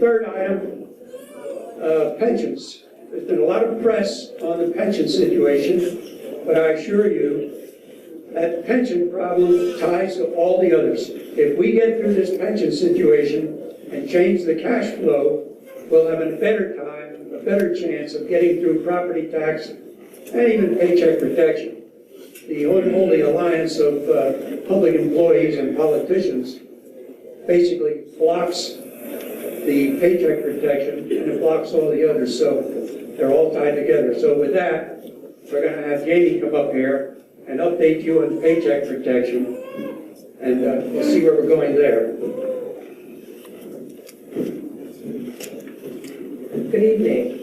Third item, pensions. There's been a lot of press on the pension situation, but I assure you that pension problem ties to all the others. If we get through this pension situation and change the cash flow, we'll have a better time, a better chance of getting through property tax and even paycheck protection. The unholy alliance of public employees and politicians basically blocks the paycheck protection and it blocks all the others, so they're all tied together. So with that, we're going to have Jamie come up here and update you on paycheck protection, and we'll see where we're going there. Good evening.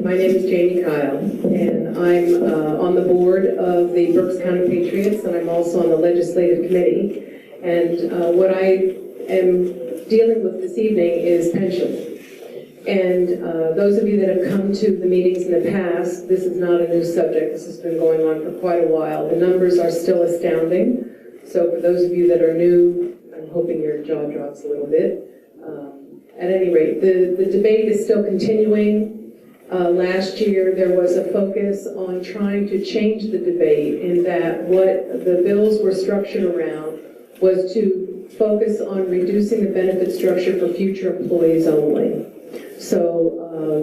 My name is Jamie Kyle, and I'm on the board of the Berks County Patriots, and I'm also on the legislative committee. And what I am dealing with this evening is pension. And those of you that have come to the meetings in the past, this is not a new subject. This has been going on for quite a while. The numbers are still astounding. So for those of you that are new, I'm hoping your jaw drops a little bit. At any rate, the debate is still continuing. Last year, there was a focus on trying to change the debate in that what the bills were structured around was to focus on reducing the benefit structure for future employees only. So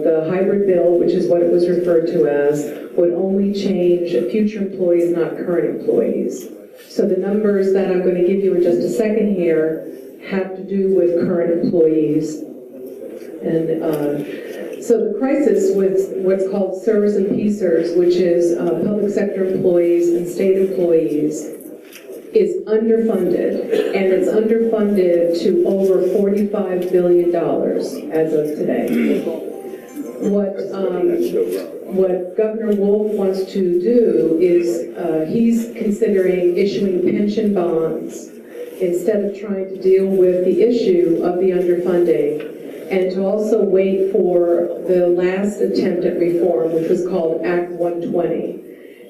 the hybrid bill, which is what it was referred to as, would only change future employees, not current employees. So the numbers that I'm going to give you in just a second here have to do with current employees. And so the crisis with what's called servers and PSERs, which is public sector employees and state employees, is underfunded, and it's underfunded to over $45 billion as of today. What Governor Wolf wants to do is he's considering issuing pension bonds instead of trying to deal with the issue of the underfunding, and to also wait for the last attempt at reform, which was called Act 120.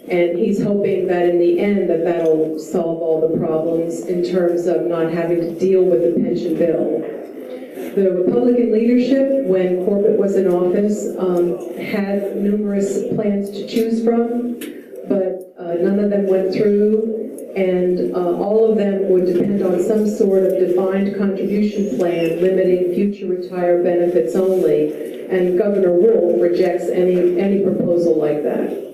And he's hoping that in the end that'll solve all the problems in terms of not having to deal with the pension bill. The Republican leadership, when Corbett was in office, had numerous plans to choose from, but none of them went through, and all of them would depend on some sort of defined contribution plan limiting future retired benefits only, and Governor Wolf rejects any proposal like that.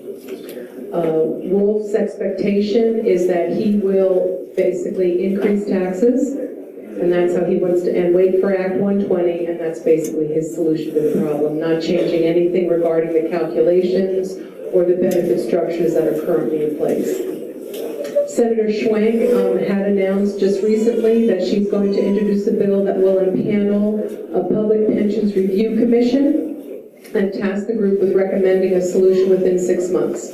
Wolf's expectation is that he will basically increase taxes, and that's how he wants to, and wait for Act 120, and that's basically his solution to the problem, not changing anything regarding the calculations or the benefit structures that are currently in place. Senator Schwenk had announced just recently that she's going to introduce a bill that will impanel a Public Pensions Review Commission and task the group with recommending a solution within 6 months.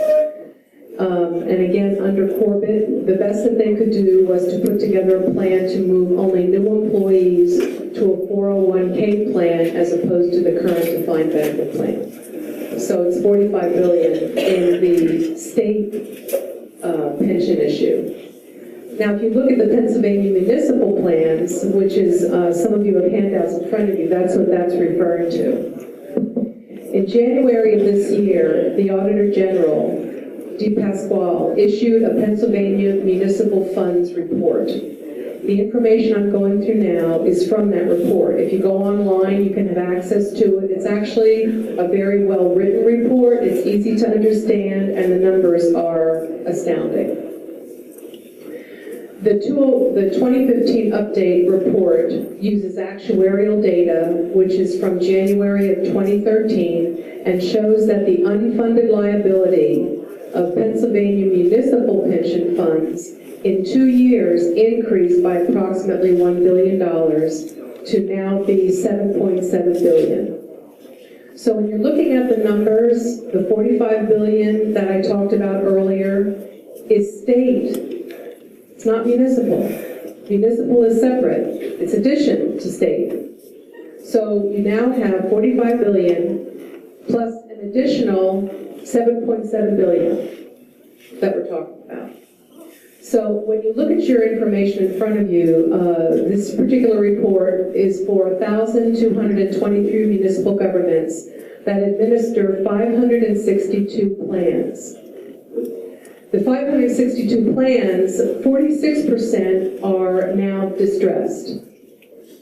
And again, under Corbett, the best that they could do was to put together a plan to move only new employees to a 401k plan as opposed to the current defined benefit plan. So it's $45 billion in the state pension issue. Now, if you look at the Pennsylvania municipal plans, which is, some of you have handouts in front of you, that's what that's referring to. In January of this year, the Auditor General, DePasquale, issued a Pennsylvania Municipal Funds report. The information I'm going through now is from that report. If you go online, you can have access to it. It's actually a very well-written report. It's easy to understand, and the numbers are astounding. The 2015 update report uses actuarial data, which is from January of 2013, and shows that the unfunded liability of Pennsylvania municipal pension funds in 2 years increased by approximately $1 billion to now be $7.7 billion. So when you're looking at the numbers, the $45 billion that I talked about earlier is state. It's not municipal. Municipal is separate. It's addition to state. So you now have $45 billion plus an additional $7.7 billion that we're talking about. So when you look at your information in front of you, this particular report is for 1,223 municipal governments that administer 562 plans. The 562 plans, 46% are now distressed.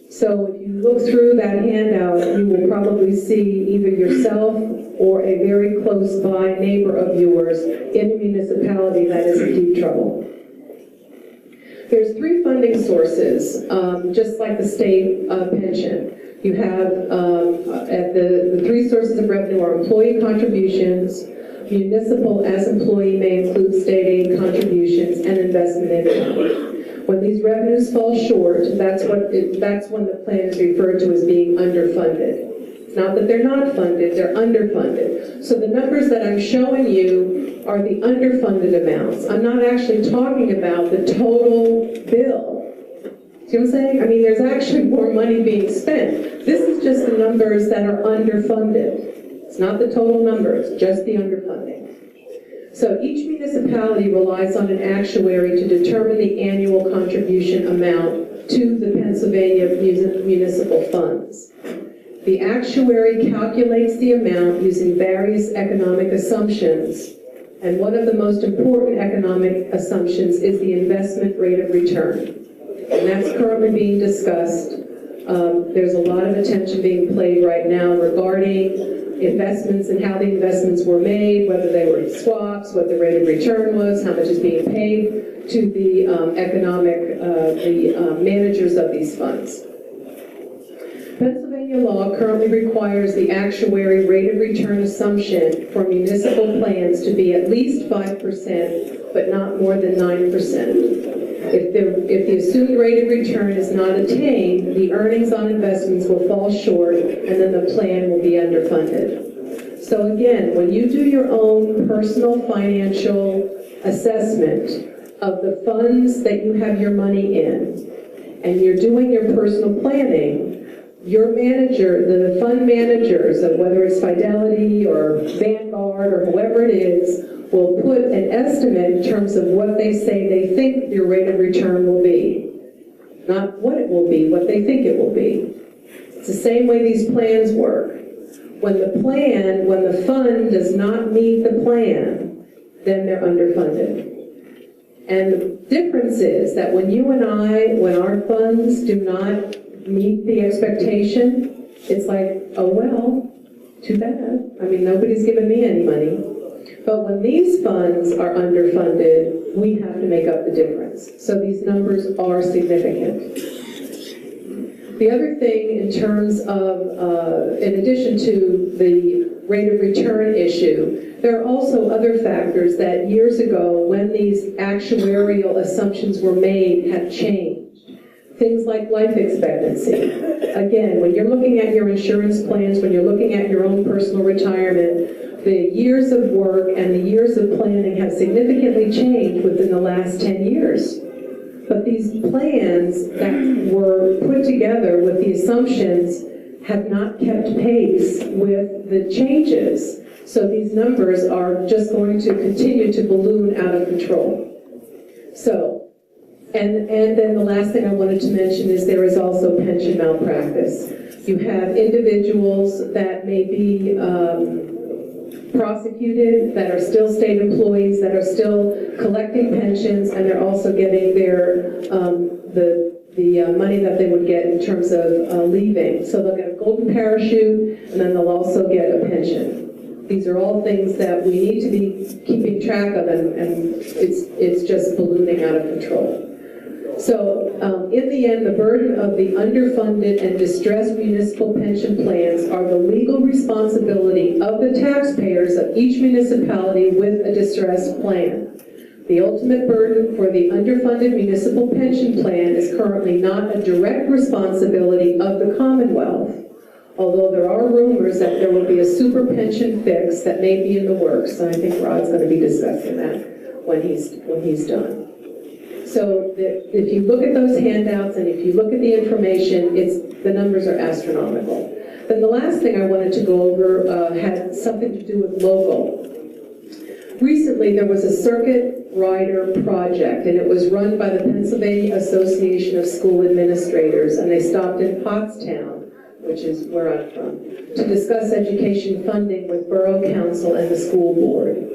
So if you look through that handout, you will probably see either yourself or a very close by neighbor of yours in a municipality that is in deep trouble. There's three funding sources, just like the state pension. You have, at the three sources of revenue are employee contributions, municipal as employee may include state aid contributions, and investment income. When these revenues fall short, that's when the plan is referred to as being underfunded. It's not that they're not funded, they're underfunded. So the numbers that I'm showing you are the underfunded amounts. I'm not actually talking about the total bill. See what I'm saying? I mean, there's actually more money being spent. This is just the numbers that are underfunded. It's not the total number, it's just the underfunding. So each municipality relies on an actuary to determine the annual contribution amount to the Pennsylvania municipal funds. The actuary calculates the amount using various economic assumptions, and one of the most important economic assumptions is the investment rate of return. And that's currently being discussed. There's a lot of attention being played right now regarding investments and how the investments were made, whether they were swaps, what the rate of return was, how much is being paid to the managers of these funds. Pennsylvania law currently requires the actuary rate of return assumption for municipal plans to be at least 5%, but not more than 9%. If the assumed rate of return is not attained, the earnings on investments will fall short, and then the plan will be underfunded. So again, when you do your own personal financial assessment of the funds that you have your money in, and you're doing your personal planning, your manager, the fund managers of whether it's Fidelity or Vanguard or whoever it is, will put an estimate in terms of what they say they think your rate of return will be. Not what it will be, what they think it will be. It's the same way these plans work. When the fund does not meet the plan, then they're underfunded. And the difference is that when you and I, when our funds do not meet the expectation, it's like, oh well, too bad. I mean, nobody's given me any money. But when these funds are underfunded, we have to make up the difference. So these numbers are significant. The other thing in terms of, in addition to the rate of return issue, there are also other factors that years ago, when these actuarial assumptions were made, have changed. Things like life expectancy. Again, when you're looking at your insurance plans, when you're looking at your own personal retirement, the years of work and the years of planning have significantly changed within the last 10 years. But these plans that were put together with the assumptions have not kept pace with the changes. So these numbers are just going to continue to balloon out of control. So, and then the last thing I wanted to mention is there is also pension malpractice. You have individuals that may be prosecuted, that are still state employees, that are still collecting pensions, and they're also getting their the money that they would get in terms of leaving. So they'll get a golden parachute, and then they'll also get a pension. These are all things that we need to be keeping track of, and it's just ballooning out of control. So in the end, the burden of the underfunded and distressed municipal pension plans are the legal responsibility of the taxpayers of each municipality with a distressed plan. The ultimate burden for the underfunded municipal pension plan is currently not a direct responsibility of the Commonwealth, although there are rumors that there will be a super pension fix that may be in the works, and I think Rod's going to be discussing that when he's done. So if you look at those handouts and if you look at the information, the numbers are astronomical. Then the last thing I wanted to go over had something to do with local. Recently, there was a circuit Rider project, and it was run by the Pennsylvania Association of School Administrators, and they stopped in Pottstown, which is where I'm from, to discuss education funding with Borough Council and the school board.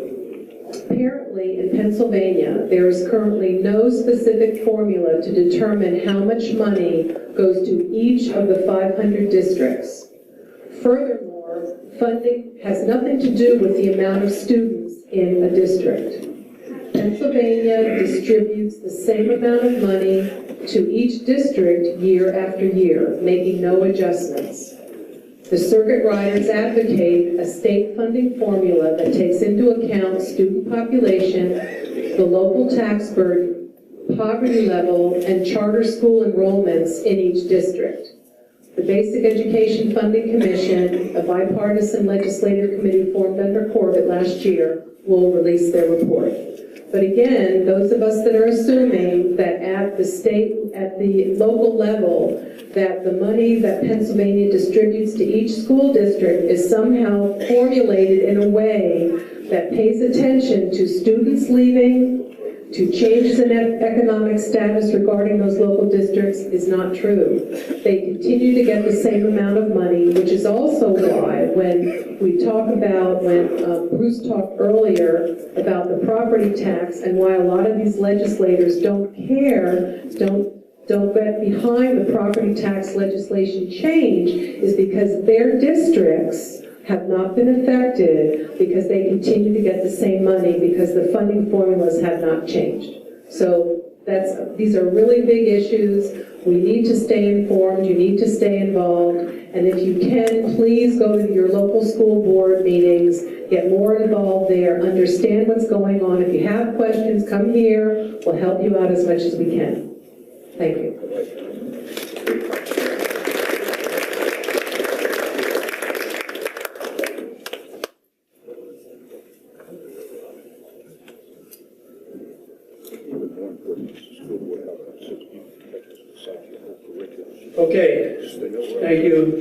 Apparently, in Pennsylvania, there is currently no specific formula to determine how much money goes to each of the 500 districts. Furthermore, funding has nothing to do with the amount of students in a district. Pennsylvania distributes the same amount of money to each district year after year, making no adjustments. The circuit riders advocate a state funding formula that takes into account student population, the local tax burden, poverty level, and charter school enrollments in each district. The Basic Education Funding Commission, a bipartisan legislative committee formed under Corbett last year, will release their report. But again, those of us that are assuming that at the local level, that the money that Pennsylvania distributes to each school district is somehow formulated in a way that pays attention to students leaving, to changes in economic status regarding those local districts is not true. They continue to get the same amount of money, which is also why when we talk about, when Bruce talked earlier about the property tax and why a lot of these legislators don't care, don't get behind the property tax legislation change, is because their districts have not been affected because they continue to get the same money because the funding formulas have not changed. So these are really big issues. We need to stay informed, you need to stay involved, and if you can, please go to your local school board meetings, get more involved there, understand what's going on. If you have questions, come here, we'll help you out as much as we can. Thank you. Okay, thank you.